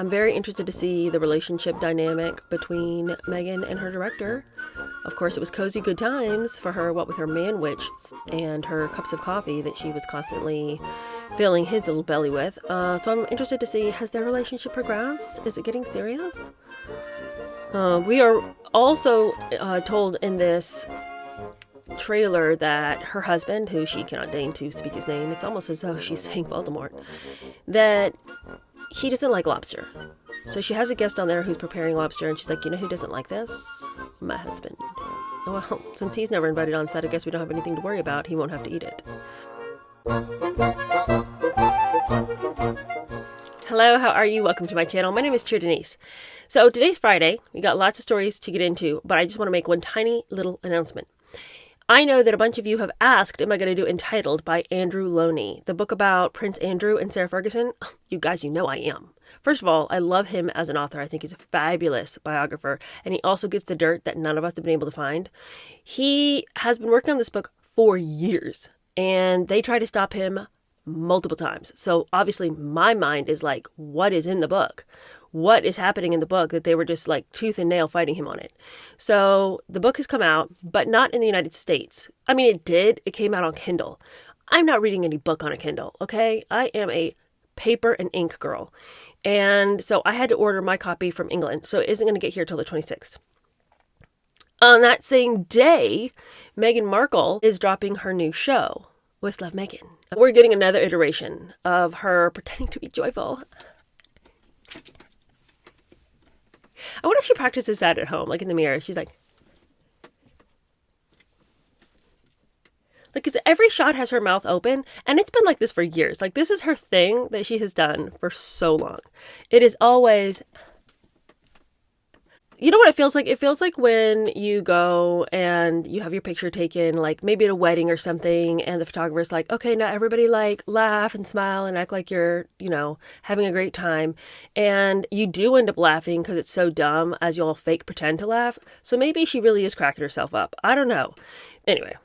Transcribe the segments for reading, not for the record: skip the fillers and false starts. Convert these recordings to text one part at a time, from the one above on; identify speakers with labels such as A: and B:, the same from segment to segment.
A: I'm very interested to see the relationship dynamic between Megan and her director. Of course, it was cozy good times for her, what with her man-witch and her cups of coffee that she was constantly filling his little belly with. So I'm interested to see, has their relationship progressed? Is it getting serious? We are also told in this trailer that her husband, who she cannot deign to speak his name, it's almost as though she's saying Voldemort, that he doesn't like lobster. So she has a guest on there who's preparing lobster, and she's like, you know who doesn't like this? My husband. Well, since he's never invited on set, I guess we don't have anything to worry about. He won't have to eat it. Hello, how are you? Welcome to my channel. My name is Cheer Denise. So today's Friday. We got lots of stories to get into, but I just want to make one tiny little announcement. I know that a bunch of you have asked, am I going to do Entitled by Andrew Loney, the book about Prince Andrew and Sarah Ferguson? You guys, you know I am. First of all, I love him as an author. I think he's a fabulous biographer, and he also gets the dirt that none of us have been able to find. He has been working on this book for years, and they try to stop him multiple times. So obviously my mind is like, what is in the book? What is happening in the book that they were just like tooth and nail fighting him on it? So the book has come out, but not in the United States. I mean, it did. It came out on Kindle. I'm not reading any book on a Kindle, okay? I am a paper and ink girl. And so I had to order my copy from England. So it isn't going to get here till the 26th. On that same day, Meghan Markle is dropping her new show, With Love, Meghan. We're getting another iteration of her pretending to be joyful. I wonder if she practices that at home, like in the mirror. She's like, because every shot has her mouth open, and it's been like this for years. Like, this is her thing that she has done for so long. It is always, you know what it feels like? It feels like when you go and you have your picture taken, like maybe at a wedding or something, and the photographer's like, okay, now everybody like laugh and smile and act like you're, having a great time. And you do end up laughing because it's so dumb as you'll fake pretend to laugh. So maybe she really is cracking herself up. I don't know. Anyway,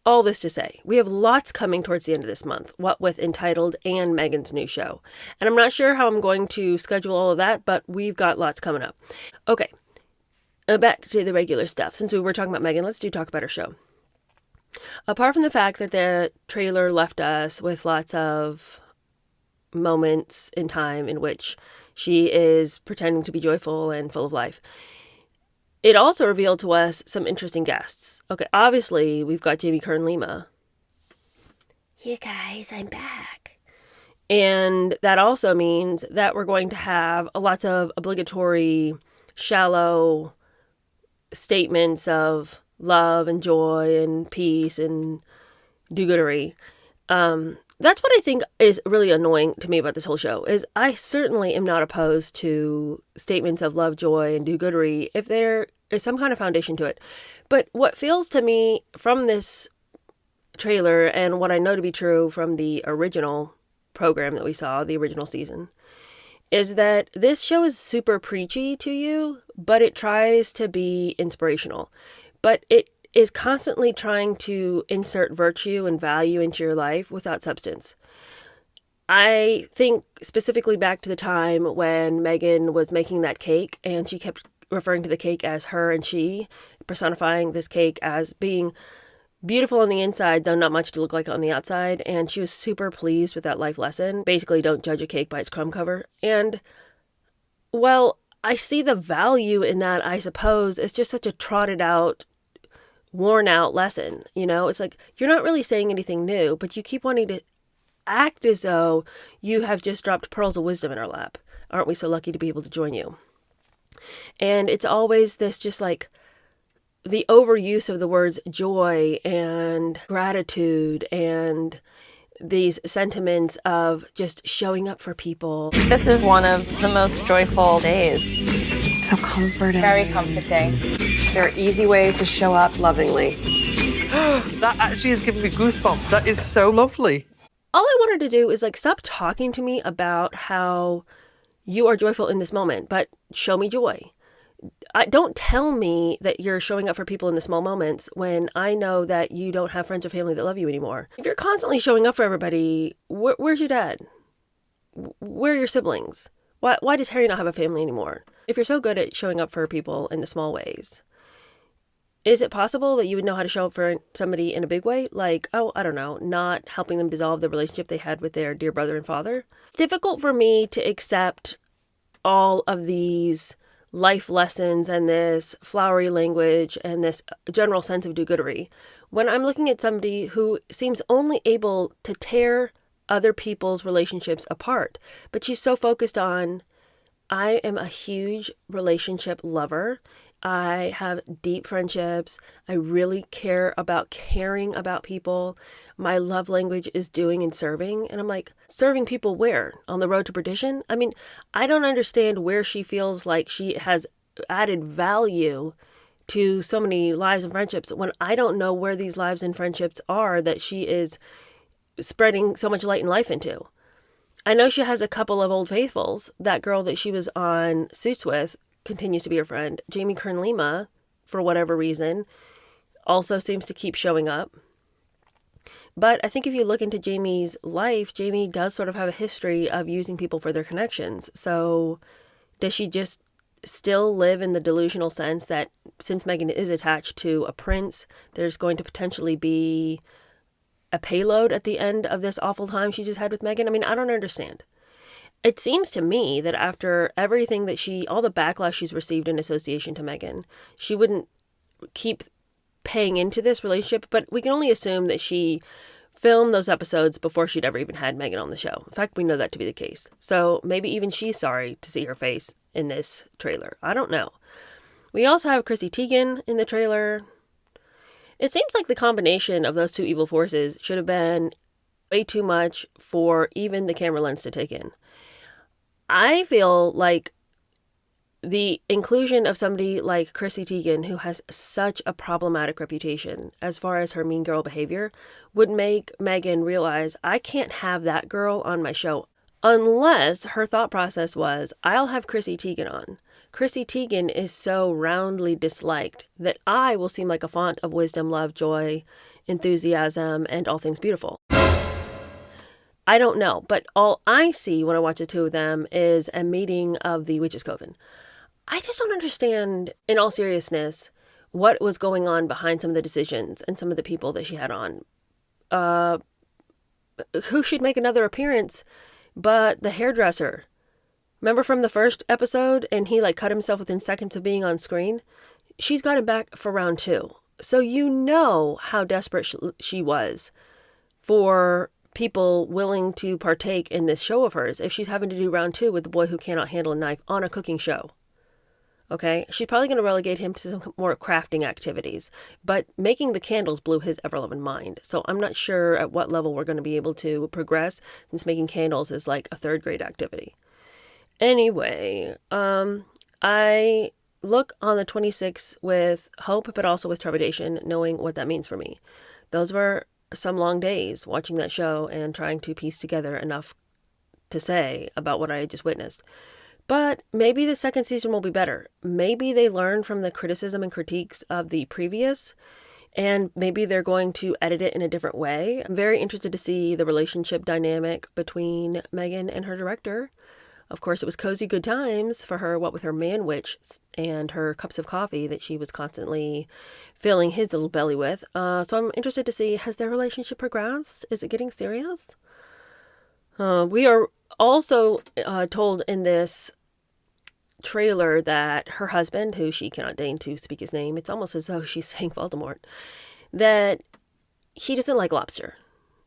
A: all this to say, we have lots coming towards the end of this month, what with Entitled and Meghan's new show. And I'm not sure how I'm going to schedule all of that, but we've got lots coming up. Okay, back to the regular stuff. Since we were talking about Meghan, let's talk about her show. Apart from the fact that the trailer left us with lots of moments in time in which she is pretending to be joyful and full of life, it also revealed to us some interesting guests. Okay, obviously, we've got Jamie Kern-Lima. Hey guys, I'm back. And that also means that we're going to have lots of obligatory, shallow statements of love and joy and peace and do-goodery. That's what I think is really annoying to me about this whole show, is I certainly am not opposed to statements of love, joy, and do-goodery if there is some kind of foundation to it. But what feels to me from this trailer, and what I know to be true from the original program that we saw, the original season, is that this show is super preachy to you, but it tries to be inspirational. But it is constantly trying to insert virtue and value into your life without substance. I think specifically back to the time when Meghan was making that cake, and she kept referring to the cake as her and she, personifying this cake as being beautiful on the inside, though not much to look like on the outside. And she was super pleased with that life lesson. Basically, don't judge a cake by its crumb cover. And, well, I see the value in that, I suppose. It's just such a trotted out, worn out lesson. It's like, you're not really saying anything new, but you keep wanting to act as though you have just dropped pearls of wisdom in our lap. Aren't we so lucky to be able to join you? And it's always this just like the overuse of the words joy and gratitude and these sentiments of just showing up for people.
B: This is one of the most joyful days.
C: So comforting.
B: Very comforting.
C: There are easy ways to show up lovingly.
D: That actually is giving me goosebumps. That is so lovely.
A: All I wanted to do is stop talking to me about how you are joyful in this moment, but show me joy. Don't tell me that you're showing up for people in the small moments when I know that you don't have friends or family that love you anymore. If you're constantly showing up for everybody, where's your dad? Where are your siblings? Why does Harry not have a family anymore? If you're so good at showing up for people in the small ways, is it possible that you would know how to show up for somebody in a big way? Like, oh, I don't know, not helping them dissolve the relationship they had with their dear brother and father? It's difficult for me to accept all of these life lessons and this flowery language and this general sense of do-goodery when I'm looking at somebody who seems only able to tear other people's relationships apart. But she's so focused on, I am a huge relationship lover. I have deep friendships. I really care about caring about people. My love language is doing and serving. And I'm like, serving people where? On the road to perdition? I mean, I don't understand where she feels like she has added value to so many lives and friendships when I don't know where these lives and friendships are that she is spreading so much light and life into. I know she has a couple of old faithfuls. That girl that she was on Suits with continues to be her friend. Jamie Kern Lima, for whatever reason, also seems to keep showing up. But I think if you look into Jamie's life, Jamie does sort of have a history of using people for their connections. So does she just still live in the delusional sense that since Meghan is attached to a prince, there's going to potentially be a payload at the end of this awful time she just had with Meghan? I mean, I don't understand. It seems to me that after everything that all the backlash she's received in association to Meghan, she wouldn't keep paying into this relationship, but we can only assume that she filmed those episodes before she'd ever even had Meghan on the show. In fact, we know that to be the case. So maybe even she's sorry to see her face in this trailer. I don't know. We also have Chrissy Teigen in the trailer. It seems like the combination of those two evil forces should have been way too much for even the camera lens to take in. I feel like the inclusion of somebody like Chrissy Teigen, who has such a problematic reputation as far as her mean girl behavior, would make Meghan realize, I can't have that girl on my show. Unless her thought process was, I'll have Chrissy Teigen on. Chrissy Teigen is so roundly disliked that I will seem like a font of wisdom, love, joy, enthusiasm, and all things beautiful. I don't know, but all I see when I watch the two of them is a meeting of the Witches' Coven. I just don't understand, in all seriousness, what was going on behind some of the decisions and some of the people that she had on. Who should make another appearance but the hairdresser? Remember from the first episode, and he cut himself within seconds of being on screen? She's got him back for round 2. So you know how desperate she was for people willing to partake in this show of hers if she's having to do round 2 with the boy who cannot handle a knife on a cooking show. Okay? She's probably going to relegate him to some more crafting activities. But making the candles blew his ever-loving mind. So I'm not sure at what level we're going to be able to progress, since making candles is like a 3rd grade activity. Anyway, I look on the 26th with hope, but also with trepidation, knowing what that means for me. Those were some long days watching that show and trying to piece together enough to say about what I had just witnessed. But maybe the second season will be better. Maybe they learn from the criticism and critiques of the previous, and maybe they're going to edit it in a different way. I'm very interested to see the relationship dynamic between Meghan and her director. Of course, it was cozy good times for her, what with her man witch and her cups of coffee that she was constantly filling his little belly with. So I'm interested to see, has their relationship progressed? Is it getting serious? We are also told in this trailer that her husband, who she cannot deign to speak his name, it's almost as though she's saying Voldemort, that he doesn't like lobster.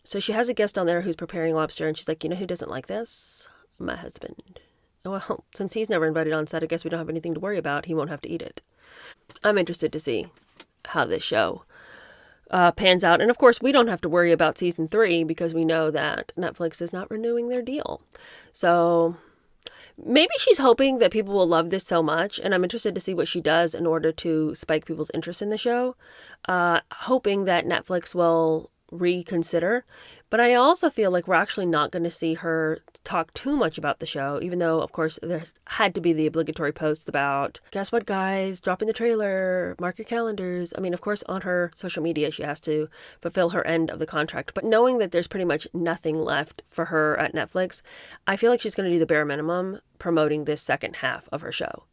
A: So she has a guest on there who's preparing lobster, and she's like, you know who doesn't like this? My husband. Well, since he's never invited on set, I guess we don't have anything to worry about. He won't have to eat it. I'm interested to see how this show pans out. And of course, we don't have to worry about season 3 because we know that Netflix is not renewing their deal. So maybe she's hoping that people will love this so much. And I'm interested to see what she does in order to spike people's interest in the show. Hoping that Netflix will reconsider. But I also feel like we're actually not going to see her talk too much about the show, even though, of course, there had to be the obligatory posts about, guess what, guys, dropping the trailer, mark your calendars. I mean, of course, on her social media, she has to fulfill her end of the contract. But knowing that there's pretty much nothing left for her at Netflix, I feel like she's going to do the bare minimum promoting this second half of her show.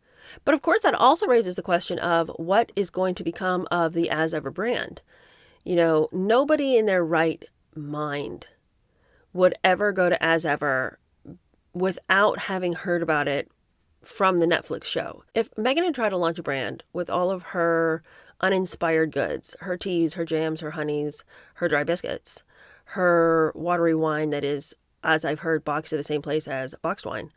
A: But of course, that also raises the question of what is going to become of the As Ever brand. You know, nobody in their right mind would ever go to As Ever without having heard about it from the Netflix show. If Megan had tried to launch a brand with all of her uninspired goods, her teas, her jams, her honeys, her dry biscuits, her watery wine that is, as I've heard, boxed at the same place as boxed wine.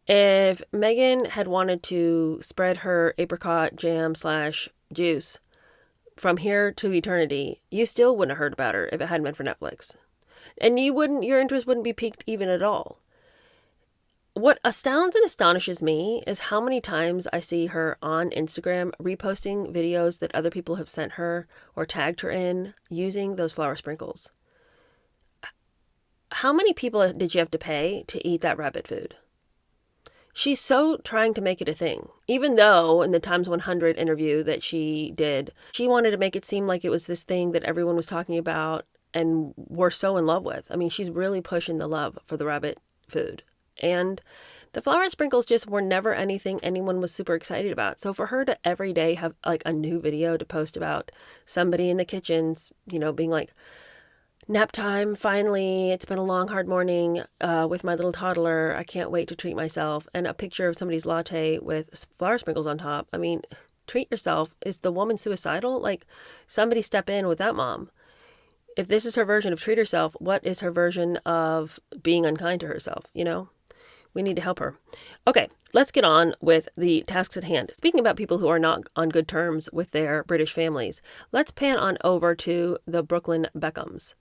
A: If Megan had wanted to spread her apricot jam / juice from here to eternity, you still wouldn't have heard about her if it hadn't been for Netflix. And your interest wouldn't be piqued even at all. What astounds and astonishes me is how many times I see her on Instagram reposting videos that other people have sent her or tagged her in using those flour sprinkles. How many people did you have to pay to eat that rabbit food? She's so trying to make it a thing, even though in the Times 100 interview that she did, she wanted to make it seem like it was this thing that everyone was talking about and were so in love with. I mean, she's really pushing the love for the rabbit food. And the flour sprinkles just were never anything anyone was super excited about. So for her to every day have like a new video to post about somebody in the kitchens, you know, being like, nap time, finally. It's been a long, hard morning with my little toddler. I can't wait to treat myself. And a picture of somebody's latte with flour sprinkles on top. I mean, treat yourself. Is the woman suicidal? Like, somebody step in with that mom. If this is her version of treat herself, what is her version of being unkind to herself? You know, we need to help her. Okay, let's get on with the tasks at hand. Speaking about people who are not on good terms with their British families, let's pan on over to the Brooklyn Beckhams.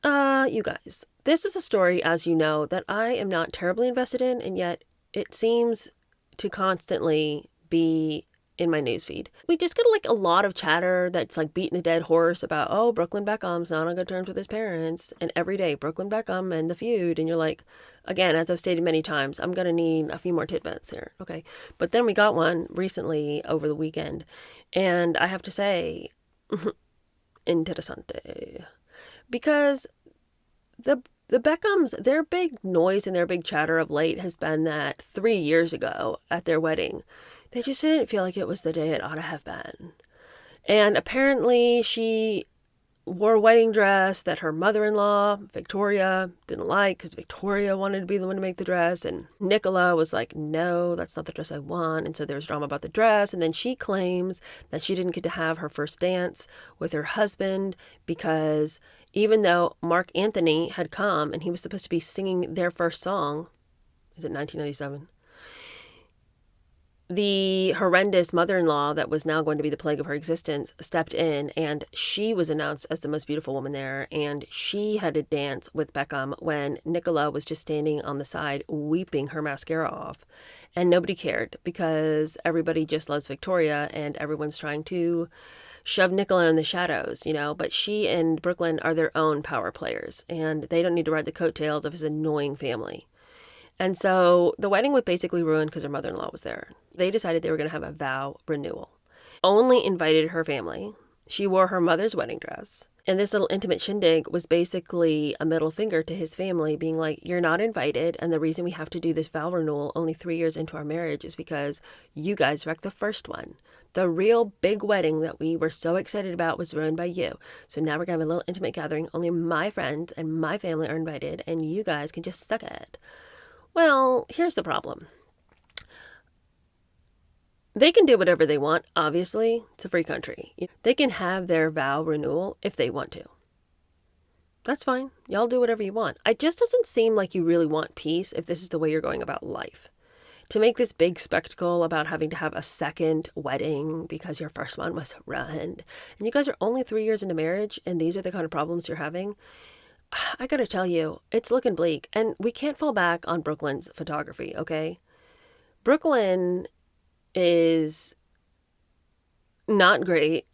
A: You guys, this is a story, as you know, that I am not terribly invested in, and yet it seems to constantly be in my newsfeed. We just get like a lot of chatter that's like beating the dead horse about, oh, Brooklyn Beckham's not on good terms with his parents, and every day Brooklyn Beckham and the feud, and you're like, again, as I've stated many times, I'm gonna need a few more tidbits here, okay? But then we got one recently over the weekend, and I have to say, interessante. Because the Beckhams, their big noise and their big chatter of late has been that 3 years ago at their wedding, they just didn't feel like it was the day it ought to have been. And apparently she wore a wedding dress that her mother-in-law, Victoria, didn't like because Victoria wanted to be the one to make the dress. And Nicola was like, no, that's not the dress I want. And so there was drama about the dress. And then she claims that she didn't get to have her first dance with her husband because even though Mark Anthony had come and he was supposed to be singing their first song, is it 1997? The horrendous mother-in-law that was now going to be the plague of her existence stepped in, and she was announced as the most beautiful woman there, and she had to dance with Beckham when Nicola was just standing on the side weeping her mascara off. And nobody cared because everybody just loves Victoria and everyone's trying to shove Nicola in the shadows, you know. But she and Brooklyn are their own power players, and they don't need to ride the coattails of his annoying family. And so the wedding was basically ruined because her mother-in-law was there. They decided they were going to have a vow renewal. Only invited her family. She wore her mother's wedding dress. And this little intimate shindig was basically a middle finger to his family, being like, you're not invited. And the reason we have to do this vow renewal only 3 years into our marriage is because you guys wrecked the first one. The real big wedding that we were so excited about was ruined by you. So now we're going to have a little intimate gathering. Only my friends and my family are invited, and you guys can just suck it. Well, here's the problem. They can do whatever they want, obviously. It's a free country. They can have their vow renewal if they want to. That's fine. Y'all do whatever you want. It just doesn't seem like you really want peace if this is the way you're going about life. To make this big spectacle about having to have a second wedding because your first one was ruined, and you guys are only 3 years into marriage, and these are the kind of problems you're having, I gotta tell you, it's looking bleak. And we can't fall back on Brooklyn's photography, okay? Brooklyn is not great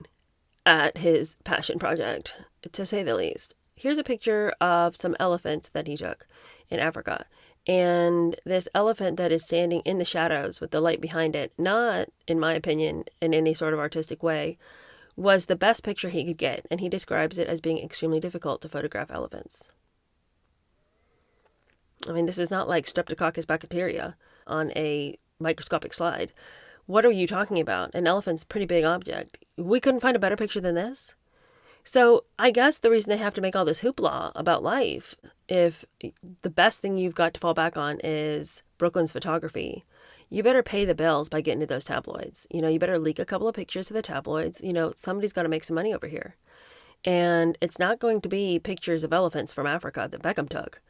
A: at his passion project, to say the least. Here's a picture of some elephants that he took in Africa. And this elephant that is standing in the shadows with the light behind it, not, in my opinion, in any sort of artistic way, was the best picture he could get. And he describes it as being extremely difficult to photograph elephants. I mean, this is not like Streptococcus bacteria on a microscopic slide. What are you talking about? An elephant's a pretty big object. We couldn't find a better picture than this? So I guess the reason they have to make all this hoopla about life, if the best thing you've got to fall back on is Brooklyn's photography, you better pay the bills by getting to those tabloids. You better leak a couple of pictures to the tabloids. Somebody's got to make some money over here. And it's not going to be pictures of elephants from Africa that Beckham took.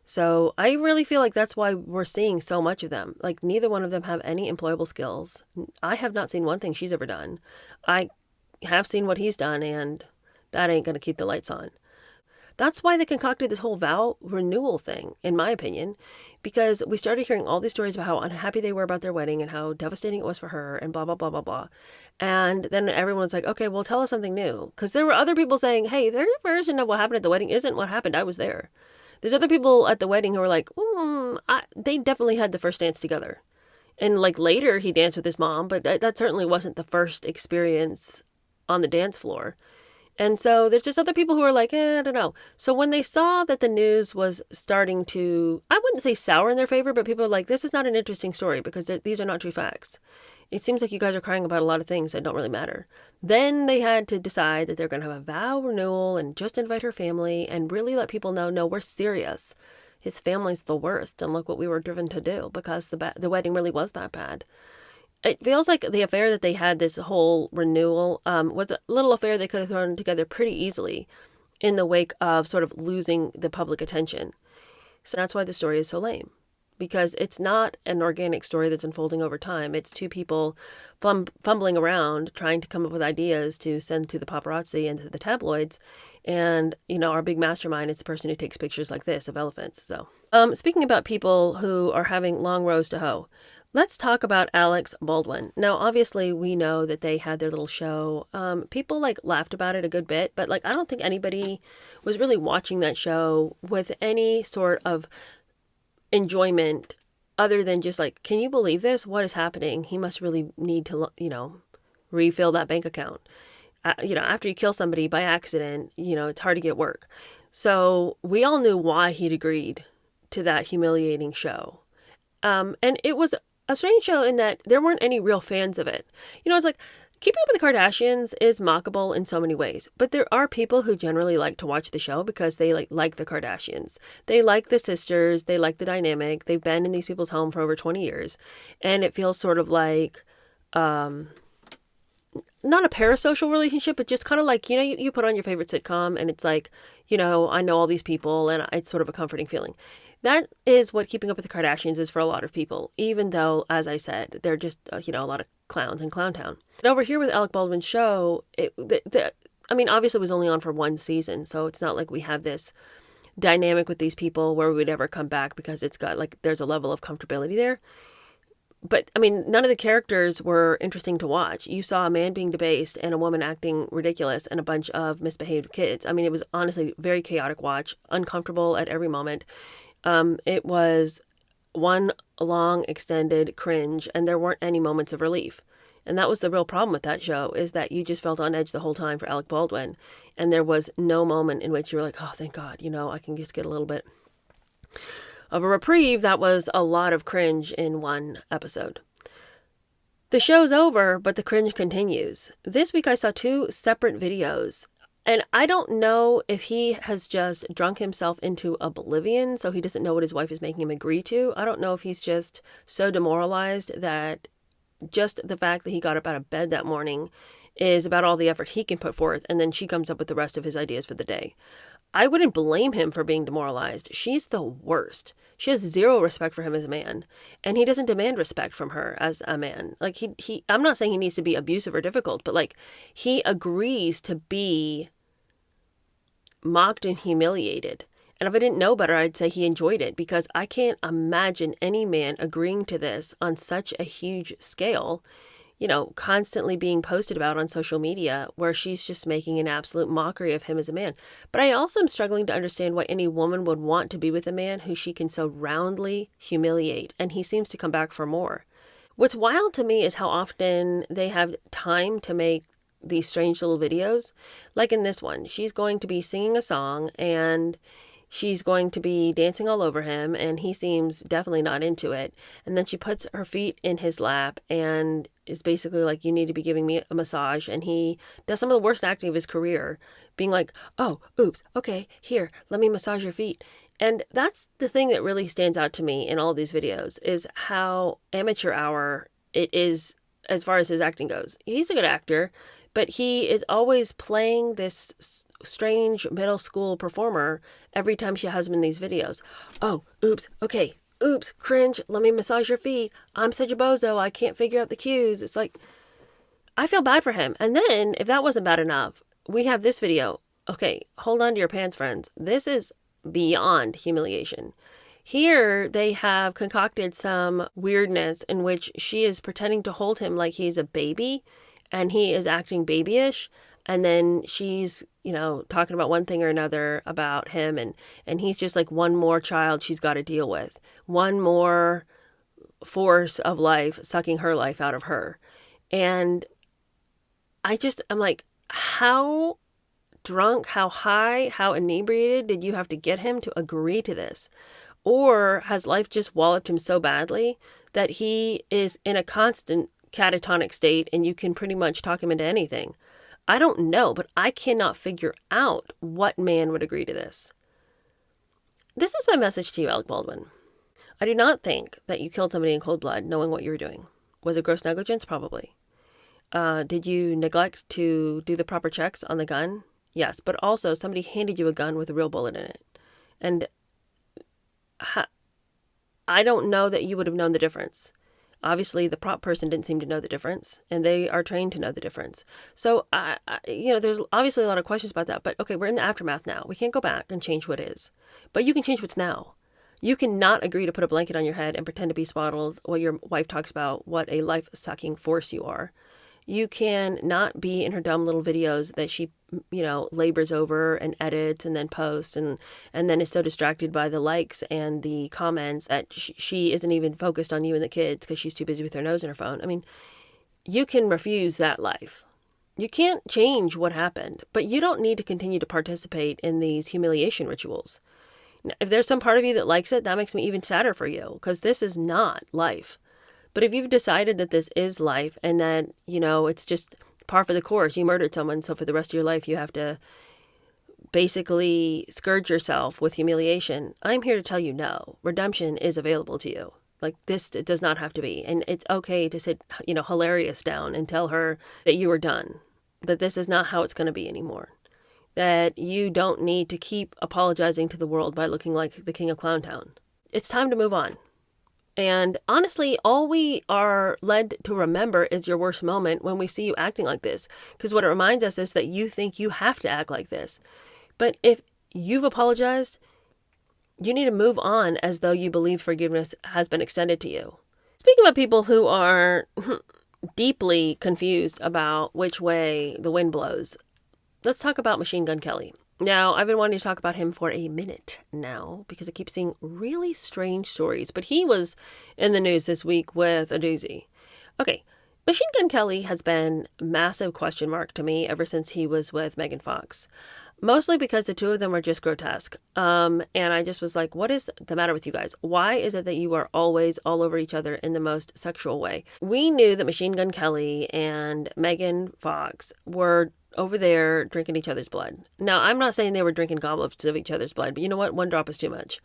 A: So I really feel like that's why we're seeing so much of them. Like, neither one of them have any employable skills. I have not seen one thing she's ever done. I have seen what he's done, and that ain't going to keep the lights on. That's why they concocted this whole vow renewal thing, in my opinion, because we started hearing all these stories about how unhappy they were about their wedding and how devastating it was for her and blah, blah, blah, blah, blah. And then everyone was like, okay, well, tell us something new. Because there were other people saying, hey, their version of what happened at the wedding isn't what happened. I was there. There's other people at the wedding who were like, they definitely had the first dance together. And like later he danced with his mom, but that certainly wasn't the first experience on the dance floor. And so there's just other people who are like, I don't know. So when they saw that the news was starting to, I wouldn't say sour in their favor, but people are like, this is not an interesting story because these are not true facts. It seems like you guys are crying about a lot of things that don't really matter. Then they had to decide that they're going to have a vow renewal and just invite her family and really let people know, no, we're serious. His family's the worst. And look what we were driven to do because the wedding really was that bad. It feels like the affair that they had, this whole renewal, was a little affair they could have thrown together pretty easily in the wake of sort of losing the public attention. So that's why the story is so lame. Because it's not an organic story that's unfolding over time. It's two people fumbling around trying to come up with ideas to send to the paparazzi and to the tabloids. And, our big mastermind is the person who takes pictures like this of elephants. So, speaking about people who are having long rows to hoe, let's talk about Alex Baldwin. Now, obviously, we know that they had their little show. People laughed about it a good bit, but I don't think anybody was really watching that show with any sort of enjoyment other than just can you believe this? What is happening? He must really need to, refill that bank account. After you kill somebody by accident, it's hard to get work. So we all knew why he'd agreed to that humiliating show. And it was a strange show in that there weren't any real fans of it. It's like Keeping Up with the Kardashians is mockable in so many ways, but there are people who generally like to watch the show because they like the Kardashians. They like the sisters, they like the dynamic. They've been in these people's home for over 20 years, and it feels sort of like not a parasocial relationship, but just kind of like, you put on your favorite sitcom and it's like, I know all these people and it's sort of a comforting feeling. That is what Keeping Up with the Kardashians is for a lot of people, even though, as I said, they're just, a lot of clowns in Clown Town. And over here with Alec Baldwin's show, obviously it was only on for one season, so it's not like we have this dynamic with these people where we would ever come back because it's got, there's a level of comfortability there. But, none of the characters were interesting to watch. You saw a man being debased and a woman acting ridiculous and a bunch of misbehaved kids. It was honestly a very chaotic watch, uncomfortable at every moment. It was one long extended cringe and there weren't any moments of relief. And that was the real problem with that show, is that you just felt on edge the whole time for Alec Baldwin. And there was no moment in which you were like, oh, thank God, I can just get a little bit of a reprieve. That was a lot of cringe in one episode. The show's over, but the cringe continues. This week I saw two separate videos. And I don't know if he has just drunk himself into oblivion, so he doesn't know what his wife is making him agree to. I don't know if he's just so demoralized that just the fact that he got up out of bed that morning is about all the effort he can put forth, and then she comes up with the rest of his ideas for the day. I wouldn't blame him for being demoralized. She's the worst. She has zero respect for him as a man, and he doesn't demand respect from her as a man. I'm not saying he needs to be abusive or difficult, but he agrees to be mocked and humiliated. And if I didn't know better, I'd say he enjoyed it, because I can't imagine any man agreeing to this on such a huge scale. constantly being posted about on social media where she's just making an absolute mockery of him as a man. But I also am struggling to understand why any woman would want to be with a man who she can so roundly humiliate, and he seems to come back for more. What's wild to me is how often they have time to make these strange little videos. Like in this one, she's going to be singing a song and she's going to be dancing all over him, and he seems definitely not into it. And then she puts her feet in his lap and is basically like, you need to be giving me a massage. And he does some of the worst acting of his career, being like, oh, oops, okay, here, let me massage your feet. And that's the thing that really stands out to me in all these videos, is how amateur hour it is as far as his acting goes. He's a good actor, but he is always playing this strange middle school performer every time she has him in these videos. Oh, oops, okay, oops, cringe, let me massage your feet. I'm such a bozo, I can't figure out the cues. It's like, I feel bad for him. And then, if that wasn't bad enough, we have this video. Okay, hold on to your pants, friends. This is beyond humiliation. Here, they have concocted some weirdness in which she is pretending to hold him like he's a baby, and he is acting babyish. And then she's, talking about one thing or another about him, and he's just like one more child she's got to deal with. One more force of life sucking her life out of her. And I'm like, how drunk, how high, how inebriated did you have to get him to agree to this? Or has life just walloped him so badly that he is in a constant catatonic state and you can pretty much talk him into anything? I don't know, but I cannot figure out what man would agree to this. This is my message to you, Alec Baldwin. I do not think that you killed somebody in cold blood knowing what you were doing. Was it gross negligence? Probably. Did you neglect to do the proper checks on the gun? Yes, but also somebody handed you a gun with a real bullet in it. And I don't know that you would have known the difference. Obviously, the prop person didn't seem to know the difference, and they are trained to know the difference. So, there's obviously a lot of questions about that. But okay, we're in the aftermath now. We can't go back and change what is. But you can change what's now. You cannot agree to put a blanket on your head and pretend to be swaddled while your wife talks about what a life-sucking force you are. You can not be in her dumb little videos that she, labors over and edits and then posts and then is so distracted by the likes and the comments that she isn't even focused on you and the kids because she's too busy with her nose in her phone. I mean, you can refuse that life. You can't change what happened, but you don't need to continue to participate in these humiliation rituals. Now, if there's some part of you that likes it, that makes me even sadder for you, because this is not life. But if you've decided that this is life and that, it's just par for the course, you murdered someone, so for the rest of your life you have to basically scourge yourself with humiliation, I'm here to tell you no. Redemption is available to you. Like, this, it does not have to be. And it's okay to sit, hilarious down and tell her that you are done, that this is not how it's going to be anymore, that you don't need to keep apologizing to the world by looking like the king of Clowntown. It's time to move on. And honestly, all we are led to remember is your worst moment when we see you acting like this. Because what it reminds us is that you think you have to act like this. But if you've apologized, you need to move on as though you believe forgiveness has been extended to you. Speaking about people who are deeply confused about which way the wind blows, let's talk about Machine Gun Kelly. Now, I've been wanting to talk about him for a minute now because I keep seeing really strange stories, but he was in the news this week with a doozy. Okay, Machine Gun Kelly has been massive question mark to me ever since he was with Megan Fox, mostly because the two of them are just grotesque. And I just was like, what is the matter with you guys? Why is it that you are always all over each other in the most sexual way? We knew that Machine Gun Kelly and Megan Fox were over there drinking each other's blood. Now, I'm not saying they were drinking goblets of each other's blood, but you know what? One drop is too much.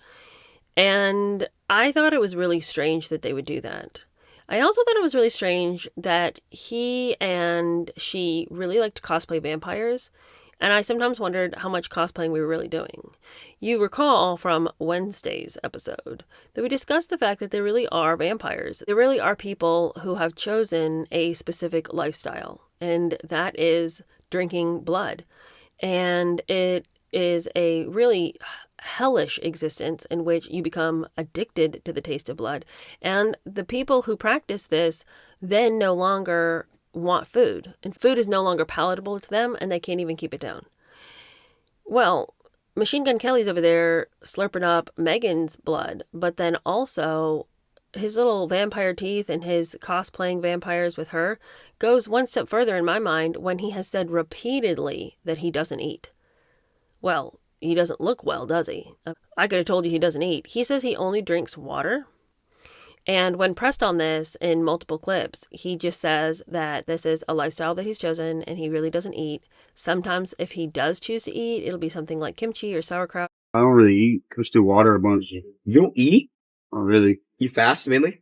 A: And I thought it was really strange that they would do that. I also thought it was really strange that he and she really liked to cosplay vampires. And I sometimes wondered how much cosplaying we were really doing. You recall from Wednesday's episode that we discussed the fact that there really are vampires. There really are people who have chosen a specific lifestyle, and that is drinking blood. And it is a really hellish existence in which you become addicted to the taste of blood. And the people who practice this then no longer want food, and food is no longer palatable to them, and they can't even keep it down. Well, Machine Gun Kelly's over there slurping up Megan's blood, but then also his little vampire teeth and his cosplaying vampires with her goes one step further in my mind when he has said repeatedly that he doesn't eat. Well, he doesn't look well, does he? I could have told you he doesn't eat. He says he only drinks water. And when pressed on this in multiple clips, he just says that this is a lifestyle that he's chosen and he really doesn't eat. Sometimes if he does choose to eat, it'll be something like kimchi or sauerkraut.
E: I don't really eat. Just do water a bunch.
F: You don't eat?
E: Oh, really?
F: You fast mainly?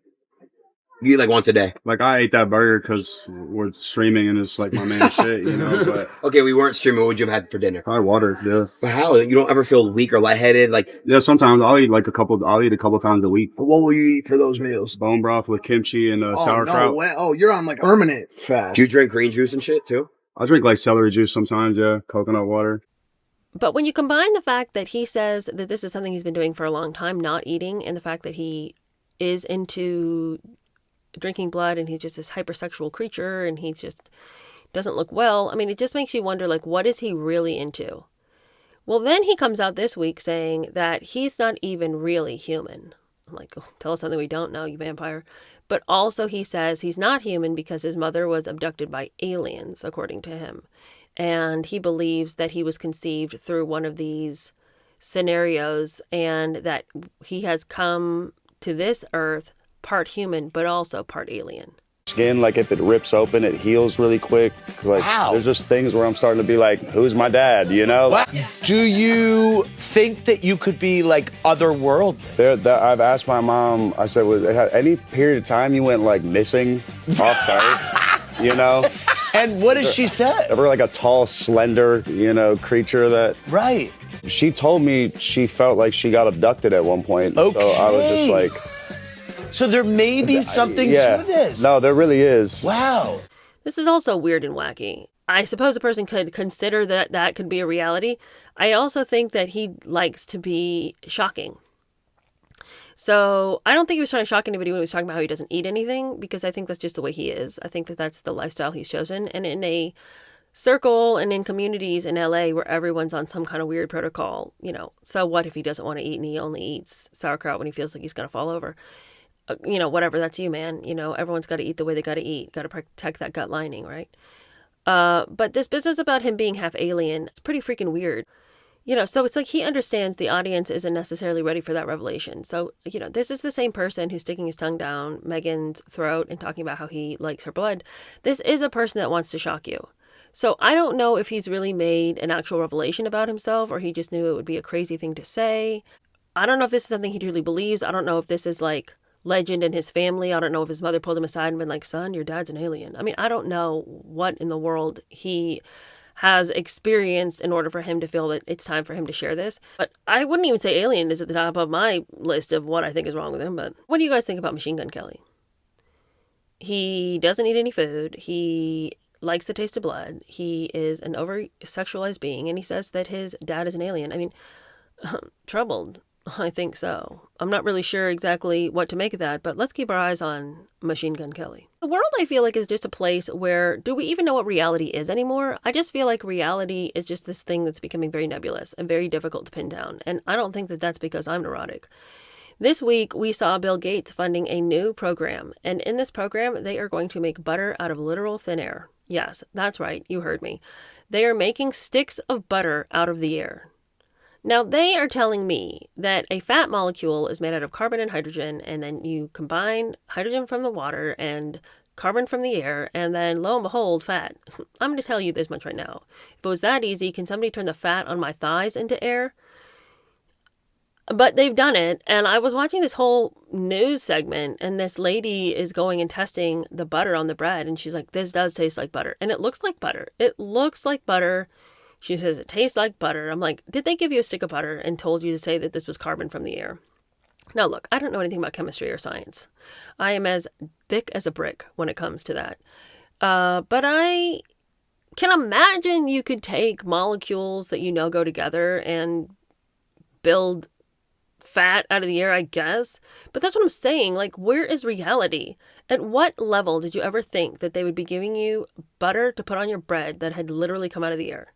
F: You eat like once a day?
E: Like, I ate that burger because we're streaming and it's like my main shit, you know, but...
F: Okay, we weren't streaming. What would you have had for dinner?
E: Probably water, yeah.
F: But how? You don't ever feel weak or lightheaded? Like,
E: Yeah, sometimes I'll eat a couple times a week.
G: But what will you eat for those meals?
E: Bone broth with kimchi and sauerkraut.
G: No way. Oh, you're on like permanent fast.
F: do you drink green juice and shit too?
E: I drink like celery juice sometimes, yeah. Coconut water.
A: But when you combine the fact that he says that this is something he's been doing for a long time, not eating, and the fact that he is into drinking blood and he's just this hypersexual creature and he just doesn't look well, I mean, it just makes you wonder, like, what is he really into? Well, then he comes out this week saying that he's not even really human. I'm like, oh, tell us something we don't know, you vampire. But also he says he's not human because his mother was abducted by aliens, according to him. And he believes that he was conceived through one of these scenarios and that he has come to this earth part human, but also part alien.
H: Skin, like if it rips open, it heals really quick. Like,
I: Wow.
H: There's just things where I'm starting to be like, who's my dad, you know?
I: What? Do you think that you could be like otherworldly?
H: I've asked my mom, I said, was any period of time you went like missing off the earth, you know?
I: And what does she say?
H: Ever like a tall, slender, you know, creature that...
I: Right.
H: She told me she felt like she got abducted at one point.
I: Okay.
H: So I was just like...
I: So there may be something
H: yeah.
I: to this.
H: No, there really is.
I: Wow.
A: This is also weird and wacky. I suppose a person could consider that that could be a reality. I also think that he likes to be shocking. So I don't think he was trying to shock anybody when he was talking about how he doesn't eat anything, because I think that's just the way he is. I think that that's the lifestyle he's chosen. And in a circle and in communities in LA where everyone's on some kind of weird protocol, you know, so what if he doesn't want to eat and he only eats sauerkraut when he feels like he's going to fall over? You know, whatever, that's you, man. You know, everyone's got to eat the way they got to eat. Got to protect that gut lining, right? But this business about him being half alien, it's pretty freaking weird. You know, so it's like he understands the audience isn't necessarily ready for that revelation. So, you know, this is the same person who's sticking his tongue down Megan's throat and talking about how he likes her blood. This is a person that wants to shock you. So I don't know if he's really made an actual revelation about himself or he just knew it would be a crazy thing to say. I don't know if this is something he truly believes. I don't know if this is like legend in his family. I don't know if his mother pulled him aside and been like, son, your dad's an alien. I mean, I don't know what in the world he has experienced in order for him to feel that it's time for him to share this. But I wouldn't even say alien is at the top of my list of what I think is wrong with him. But what do you guys think about Machine Gun Kelly? He doesn't eat any food. He likes the taste of blood. He is an over-sexualized being. And he says that his dad is an alien. I mean, troubled. I think so. I'm not really sure exactly what to make of that, but let's keep our eyes on Machine Gun Kelly. The world, I feel like, is just a place where, do we even know what reality is anymore? I just feel like reality is just this thing that's becoming very nebulous and very difficult to pin down. And I don't think that that's because I'm neurotic. This week, we saw Bill Gates funding a new program. And in this program, they are going to make butter out of literal thin air. Yes, that's right. You heard me. They are making sticks of butter out of the air. Now, they are telling me that a fat molecule is made out of carbon and hydrogen, and then you combine hydrogen from the water and carbon from the air, and then lo and behold, fat. I'm going to tell you this much right now. If it was that easy, can somebody turn the fat on my thighs into air? But they've done it, and I was watching this whole news segment, and this lady is going and testing the butter on the bread, and she's like, this does taste like butter. And it looks like butter. It looks like butter. She says, it tastes like butter. I'm like, did they give you a stick of butter and told you to say that this was carbon from the air? Now, look, I don't know anything about chemistry or science. I am as thick as a brick when it comes to that. But I can imagine you could take molecules that you know go together and build fat out of the air, I guess. But that's what I'm saying. Like, where is reality? At what level did you ever think that they would be giving you butter to put on your bread that had literally come out of the air?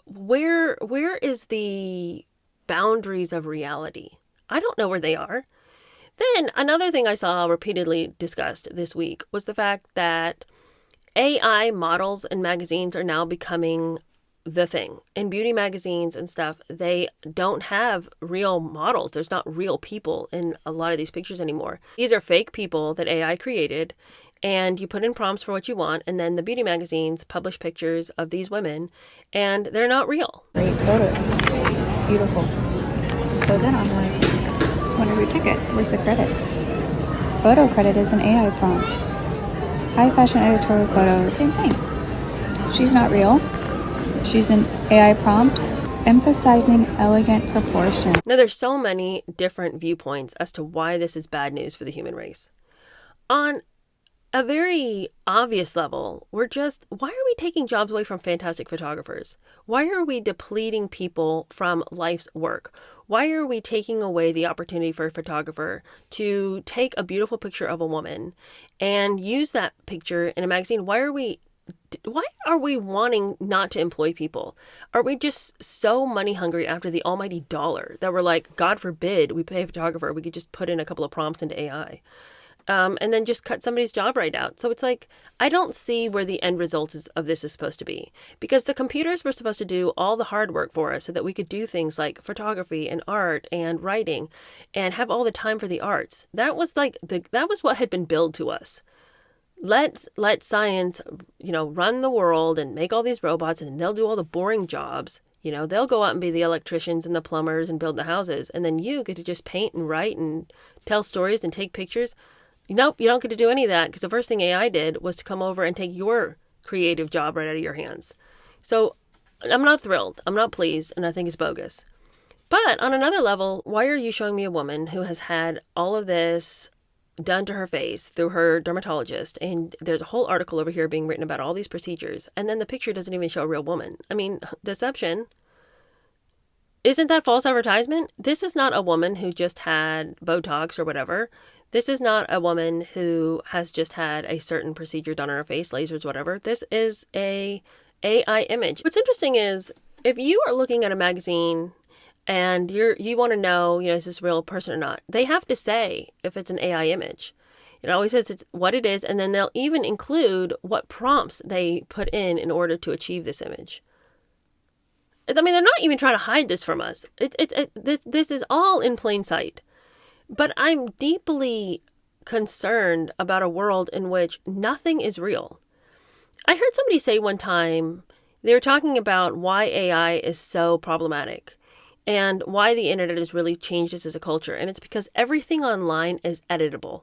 A: Where is the boundaries of reality? I don't know where they are. Then another thing I saw repeatedly discussed this week was the fact that AI models in magazines are now becoming the thing. In beauty magazines and stuff, they don't have real models. There's not real people in a lot of these pictures anymore. These are fake people that AI created, and you put in prompts for what you want, and then the beauty magazines publish pictures of these women, and they're not real.
J: Great photos. Beautiful. So then I'm like, want a ticket? Where's the credit? Photo credit is an AI prompt. High fashion editorial photo, same thing. She's not real. She's an AI prompt emphasizing elegant proportion.
A: Now, there's so many different viewpoints as to why this is bad news for the human race. On a very obvious level, why are we taking jobs away from fantastic photographers? Why are we depleting people from life's work? Why are we taking away the opportunity for a photographer to take a beautiful picture of a woman and use that picture in a magazine? Why are we wanting not to employ people? Are we just so money hungry after the almighty dollar that we're like, God forbid we pay a photographer, we could just put in a couple of prompts into AI? And then just cut somebody's job right out. So it's like, I don't see where the end result of this is supposed to be, because the computers were supposed to do all the hard work for us so that we could do things like photography and art and writing and have all the time for the arts. That was what had been billed to us. Let science, run the world and make all these robots, and they'll do all the boring jobs. They'll go out and be the electricians and the plumbers and build the houses. And then you get to just paint and write and tell stories and take pictures. Nope, you don't get to do any of that, because the first thing AI did was to come over and take your creative job right out of your hands. So I'm not thrilled. I'm not pleased. And I think it's bogus. But on another level, why are you showing me a woman who has had all of this done to her face through her dermatologist, and there's a whole article over here being written about all these procedures, and then the picture doesn't even show a real woman? I mean, deception. Isn't that false advertisement? This is not a woman who just had Botox or whatever. This is not a woman who has just had a certain procedure done on her face, lasers, whatever. This is a AI image. What's interesting is, if you are looking at a magazine and you want to know, is this a real person or not, they have to say if it's an AI image. It always says it's what it is, and then they'll even include what prompts they put in order to achieve this image. I mean, they're not even trying to hide this from us. This is all in plain sight. But I'm deeply concerned about a world in which nothing is real. I heard somebody say one time, they were talking about why AI is so problematic and why the internet has really changed us as a culture. And it's because everything online is editable.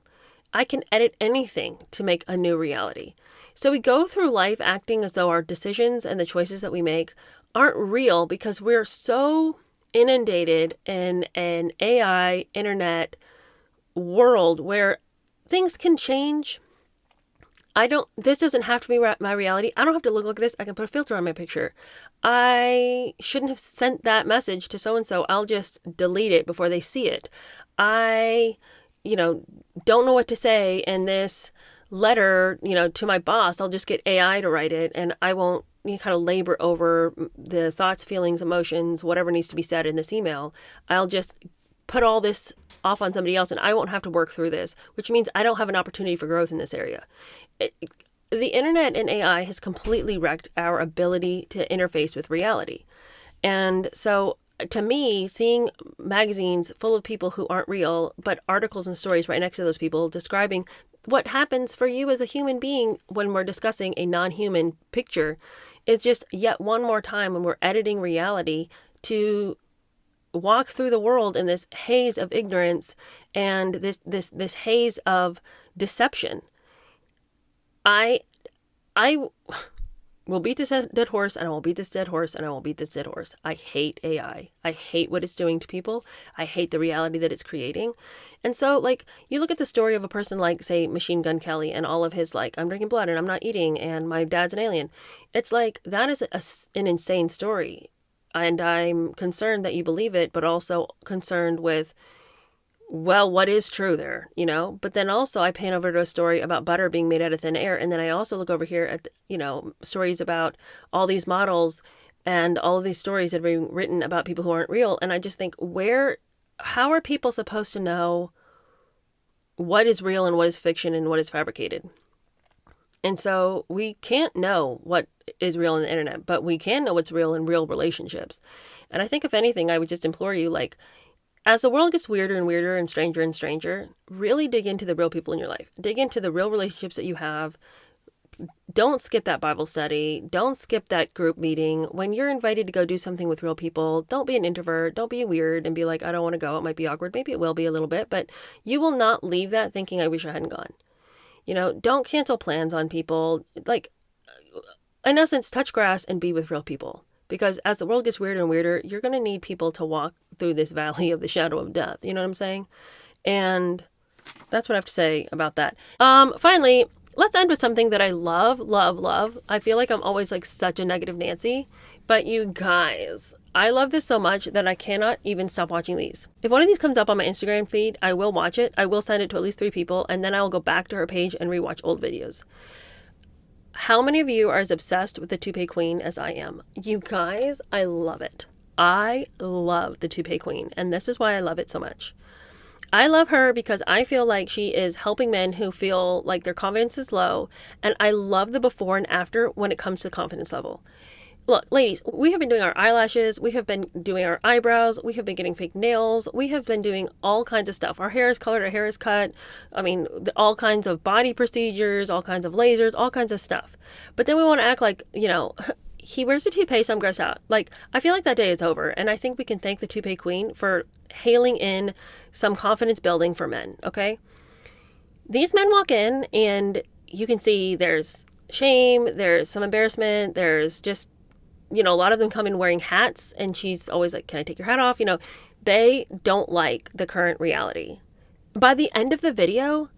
A: I can edit anything to make a new reality. So we go through life acting as though our decisions and the choices that we make aren't real, because we're so inundated in an AI internet world where things can change. This doesn't have to be my reality. I don't have to look like this. I can put a filter on my picture. I shouldn't have sent that message to so-and-so. I'll just delete it before they see it. I, don't know what to say in this letter, to my boss. I'll just get AI to write it, and I won't kind of labor over the thoughts, feelings, emotions, whatever needs to be said in this email. I'll just put all this off on somebody else, and I won't have to work through this, which means I don't have an opportunity for growth in this area. The internet and AI has completely wrecked our ability to interface with reality. And so to me, seeing magazines full of people who aren't real, but articles and stories right next to those people describing what happens for you as a human being when we're discussing a non-human picture, is just yet one more time when we're editing reality to walk through the world in this haze of ignorance and this haze of deception. I will beat this dead horse, and I will beat this dead horse, and I will beat this dead horse. I hate AI. I hate what it's doing to people. I hate the reality that it's creating. And so, you look at the story of a person like, say, Machine Gun Kelly, and all of his, I'm drinking blood, and I'm not eating, and my dad's an alien. It's like, that is an insane story. And I'm concerned that you believe it, but also concerned with, well, what is true there, you know? But then also I pan over to a story about butter being made out of thin air. And then I also look over here at, stories about all these models and all of these stories that are being written about people who aren't real. And I just think, how are people supposed to know what is real and what is fiction and what is fabricated? And so we can't know what is real on the internet, but we can know what's real in real relationships. And I think if anything, I would just implore you, like, as the world gets weirder and weirder and stranger, really dig into the real people in your life. Dig into the real relationships that you have. Don't skip that Bible study. Don't skip that group meeting. When you're invited to go do something with real people, don't be an introvert. Don't be weird and be like, I don't want to go. It might be awkward. Maybe it will be a little bit, but you will not leave that thinking, I wish I hadn't gone. Don't cancel plans on people. Like, in essence, touch grass and be with real people. Because as the world gets weirder and weirder, you're going to need people to walk through this valley of the shadow of death. You know what I'm saying? And that's what I have to say about that. Finally, let's end with something that I love, love, love. I feel like I'm always like such a negative Nancy. But you guys, I love this so much that I cannot even stop watching these. If one of these comes up on my Instagram feed, I will watch it. I will send it to at least 3 people. And then I will go back to her page and rewatch old videos. How many of you are as obsessed with the toupee queen as I am? You guys, I love it. I love the toupee queen. And this is why I love it so much. I love her because I feel like she is helping men who feel like their confidence is low. And I love the before and after when it comes to confidence level. Look, ladies, we have been doing our eyelashes. We have been doing our eyebrows. We have been getting fake nails. We have been doing all kinds of stuff. Our hair is colored. Our hair is cut. I mean, all kinds of body procedures, all kinds of lasers, all kinds of stuff. But then we want to act like, he wears a toupee, so I'm grossed out. Like, I feel like that day is over. And I think we can thank the toupee queen for hailing in some confidence building for men, okay? These men walk in and you can see there's shame, there's some embarrassment, there's just, a lot of them come in wearing hats and she's always like, can I take your hat off? They don't like the current reality. By the end of the video,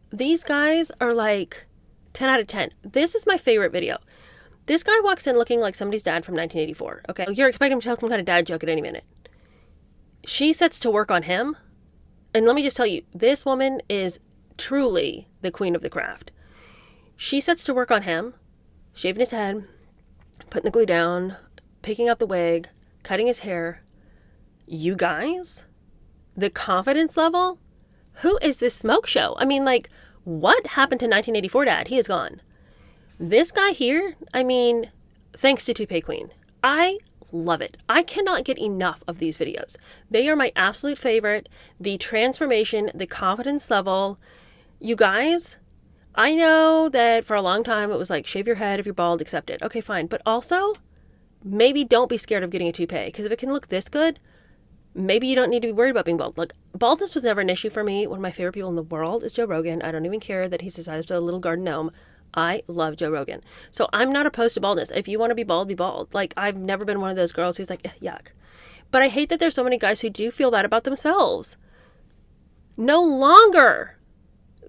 A: these guys are like 10 out of 10. This is my favorite video. This guy walks in looking like somebody's dad from 1984. Okay, you're expecting him to tell some kind of dad joke at any minute. She sets to work on him. And let me just tell you, this woman is truly the queen of the craft. She sets to work on him, shaving his head, putting the glue down, picking out the wig, cutting his hair. You guys, the confidence level? Who is this smoke show? I mean, like, what happened to 1984 dad? He is gone. This guy here, I mean, thanks to Toupee Queen. I love it. I cannot get enough of these videos. They are my absolute favorite. The transformation, the confidence level. You guys, I know that for a long time it was like, shave your head if you're bald, accept it. Okay, fine. But also, maybe don't be scared of getting a toupee. Because if it can look this good, maybe you don't need to be worried about being bald. Look, baldness was never an issue for me. One of my favorite people in the world is Joe Rogan. I don't even care that he's the size of a little garden gnome. I love Joe Rogan. So I'm not opposed to baldness. If you want to be bald, be bald. Like, I've never been one of those girls who's like, yuck. But I hate that there's so many guys who do feel that about themselves. No longer.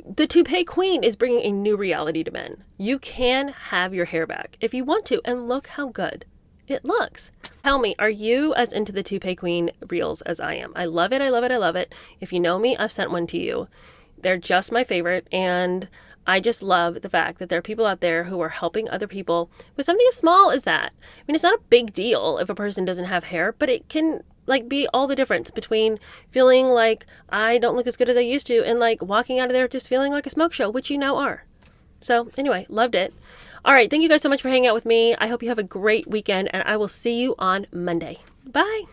A: The Toupee Queen is bringing a new reality to men. You can have your hair back if you want to, and look how good it looks. Tell me, are you as into the Toupee Queen reels as I am? I love it, I love it, I love it. If you know me, I've sent one to you. They're just my favorite, and I just love the fact that there are people out there who are helping other people with something as small as that. I mean, it's not a big deal if a person doesn't have hair, but it can be all the difference between feeling like I don't look as good as I used to and like walking out of there just feeling like a smoke show, which you now are. So anyway, loved it. All right. Thank you guys so much for hanging out with me. I hope you have a great weekend and I will see you on Monday. Bye.